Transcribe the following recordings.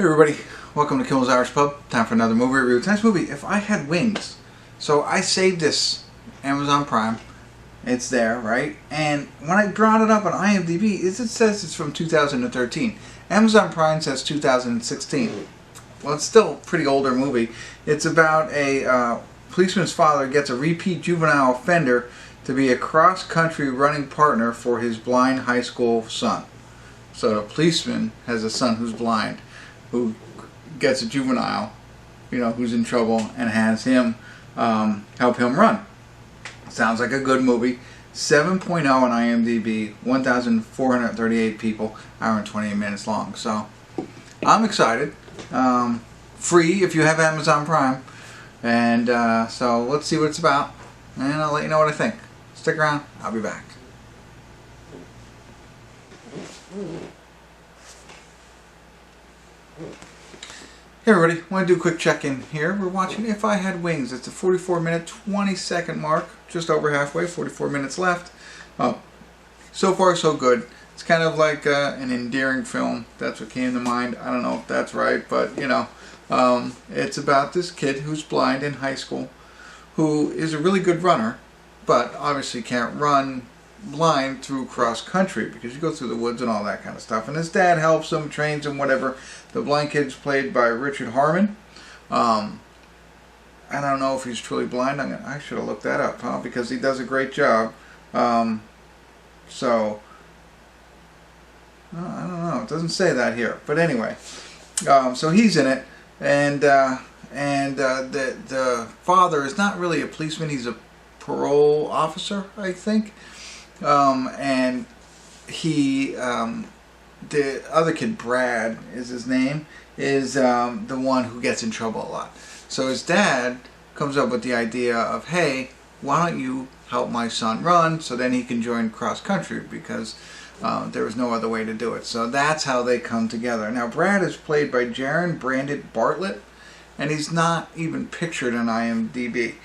Hey everybody, welcome to Kimmel's Irish Pub. Time for another movie review. Tonight's movie, If I Had Wings. So I saved this Amazon Prime. It's there, right? And when I brought it up on IMDb, it says it's from 2013. Amazon Prime says 2016. Well, it's still a pretty older movie. It's about a policeman's father gets a repeat juvenile offender to be a cross-country running partner for his blind high school son. So the policeman has a son who's blind, who gets a juvenile, who's in trouble, and has him help him run. Sounds like a good movie. 7.0 on IMDb, 1,438 people, hour and 28 minutes long. So I'm excited. Free if you have Amazon Prime. And so let's see what it's about, and I'll let you know what I think. Stick around. I'll be back. Hey everybody, I want to do a quick check-in here. We're watching If I Had Wings. It's a 44-minute, 20-second mark, just over halfway, 44 minutes left. So far so good. It's kind of like an endearing film. That's what came to mind. I don't know if that's right, but it's about this kid who's blind in high school, who is a really good runner, but obviously can't run blind through cross country because you go through the woods and all that kind of stuff. And his dad helps him, trains him, whatever. The blind kid's played by Harmon. I don't know if he's truly blind. I should have looked that up, because he does a great job. I don't know. It doesn't say that here, but anyway. So he's in it, and the father is not really a policeman. He's a parole officer, I think. And he, the other kid, Brad is his name, is the one who gets in trouble a lot. So his dad comes up with the idea of, hey, why don't you help my son run so then he can join cross country, because there was no other way to do it. So that's how they come together. Now Brad is played by Jaren Bartlett, and he's not even pictured on IMDb.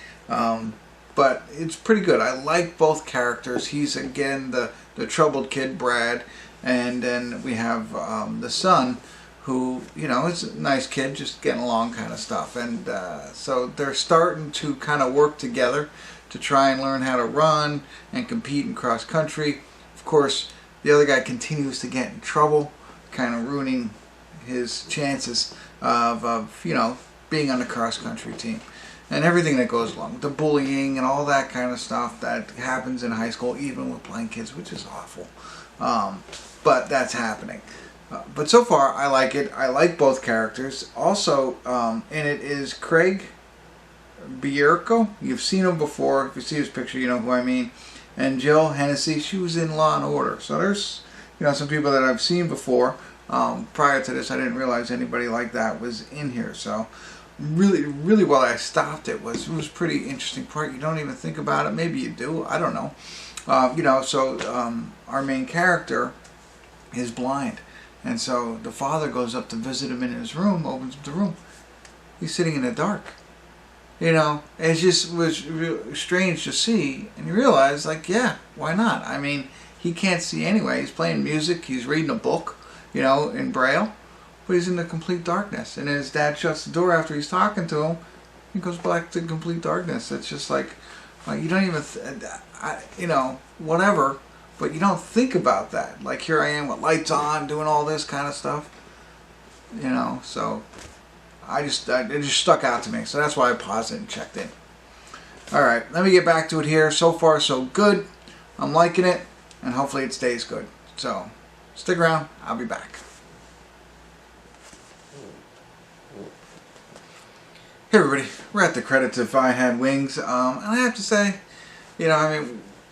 But it's pretty good. I like both characters. He's again the troubled kid, Brad, and then we have the son, who is a nice kid, just getting along kind of stuff. And so they're starting to kind of work together to try and learn how to run and compete in cross country. Of course, the other guy continues to get in trouble, kind of ruining his chances of being on the cross country team. And everything that goes along, the bullying and all that kind of stuff that happens in high school, even with blind kids, which is awful. But that's happening. But so far, I like it. I like both characters. Also, in it is Craig Bierko. You've seen him before. If you see his picture, you know who I mean. And Jill Hennessy, she was in Law and Order. So there's some people that I've seen before. Prior to this, I didn't realize anybody like that was in here. So really well, I stopped it was pretty interesting part. You don't even think about it. Maybe you do. I don't know. So our main character is blind, and so the father goes up to visit him in his room, opens up the room. He's sitting in the dark. It just was real strange to see, and you realize, like, yeah, why not? I mean, he can't see anyway. He's playing music. He's reading a book, in Braille. But he's in the complete darkness, and then his dad shuts the door after he's talking to him. He goes back to complete darkness. It's just like you don't even, whatever. But you don't think about that. Like, here I am with lights on, doing all this kind of stuff. So it just stuck out to me. So that's why I paused it and checked in. All right, let me get back to it here. So far, so good. I'm liking it, and hopefully it stays good. So stick around. I'll be back. Hey everybody, we're at the credits of If I Had Wings, and I have to say,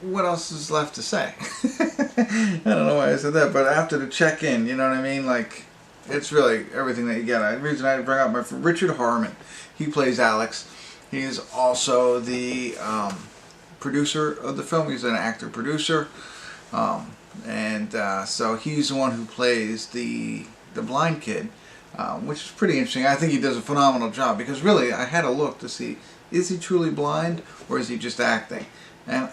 what else is left to say? I don't know why I said that, but after the check-in, you know what I mean? Like, it's really everything that you get. The reason I had to bring up my friend Harmon, he plays Alex. He is also the producer of the film. He's an actor-producer, so he's the one who plays the blind kid. Which is pretty interesting. I think he does a phenomenal job, because really I had to look to see, is he truly blind or is he just acting? And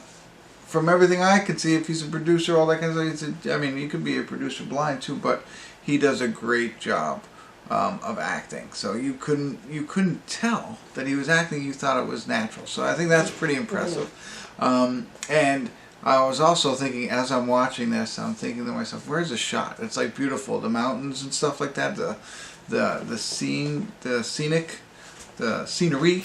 from everything I could see, if he's a producer, all that kind of stuff, he could be a producer blind too, but he does a great job of acting. So you couldn't tell that he was acting. You thought it was natural. So I think that's pretty impressive. And I was also thinking, as I'm watching this, I'm thinking to myself, where's the shot? It's like beautiful, the mountains and stuff like that, the scene, the scenery.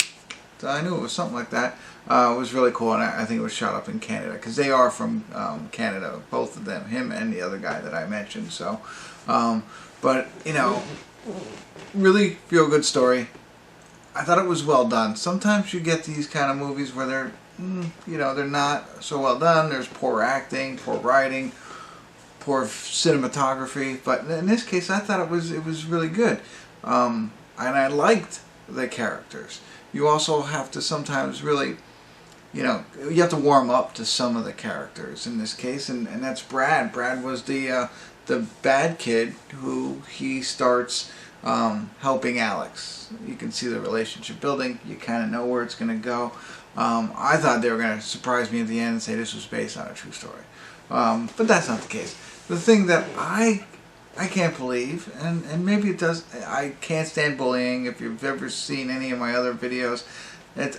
I knew it was something like that. It was really cool, and I think it was shot up in Canada, because they are from Canada, both of them, him and the other guy that I mentioned. So, but you know, really feel good story. I thought it was well done. Sometimes you get these kind of movies where they're, you know, they're not so well done. There's poor acting, poor writing, poor cinematography. But in this case, I thought it was really good, and I liked the characters. You also have to sometimes really, you know, you have to warm up to some of the characters in this case, and that's Brad. Brad was the bad kid who he starts helping Alex. You can see the relationship building. You kind of know where it's going to go. I thought they were going to surprise me at the end and say this was based on a true story. But that's not the case. The thing that I can't believe, and maybe it does, I can't stand bullying. If you've ever seen any of my other videos,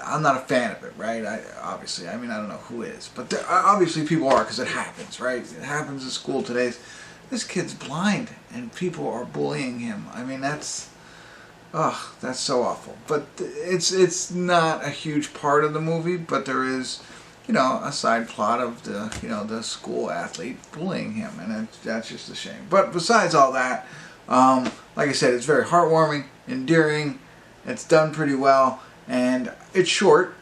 I'm not a fan of it, right? Obviously, I mean, I don't know who is. But obviously people are, because it happens, right? It happens in school today. This kid's blind, and people are bullying him. I mean, that's so awful. But it's not a huge part of the movie, but there is, you know, a side plot of the school athlete bullying him, and that's just a shame. But besides all that, like I said, it's very heartwarming, endearing. It's done pretty well, and it's short.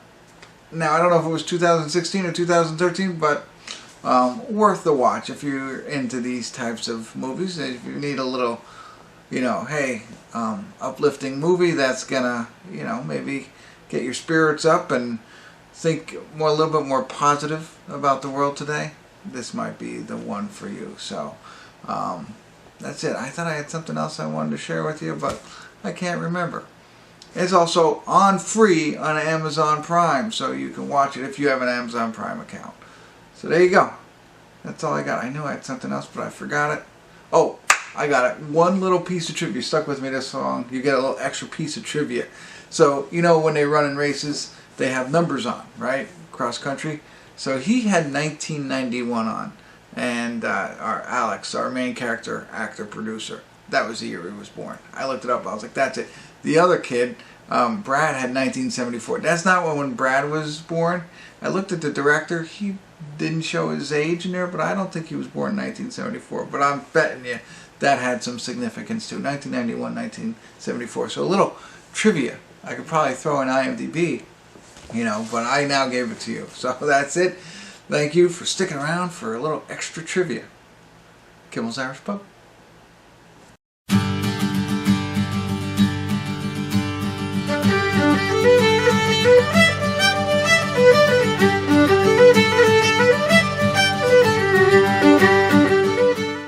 Now, I don't know if it was 2016 or 2013, but worth the watch if you're into these types of movies. If you need a little, you know, hey, uplifting movie that's gonna, you know, maybe get your spirits up and think a little bit more positive about the world today, this might be the one for you. So that's it. I thought I had something else I wanted to share with you, but I can't remember. It's also on free on Amazon Prime, so you can watch it if you have an Amazon Prime account. So there you go. That's all I got. I knew I had something else, but I forgot it. Oh, I got it. One little piece of trivia. Stuck with me this long. You get a little extra piece of trivia. So, you know, when they run in races, they have numbers on, right? Cross country. So he had 1991 on. And our Alex, our main character, actor, producer, that was the year he was born. I looked it up. I was like, that's it. The other kid, Brad, had 1974. That's not when Brad was born. I looked at the director. He didn't show his age in there, but I don't think he was born in 1974. But I'm betting you that had some significance too. 1991, 1974. So a little trivia. I could probably throw in IMDb, you know, but I now gave it to you. So that's it. Thank you for sticking around for a little extra trivia. Kimmel's Irish Pub. Thank you.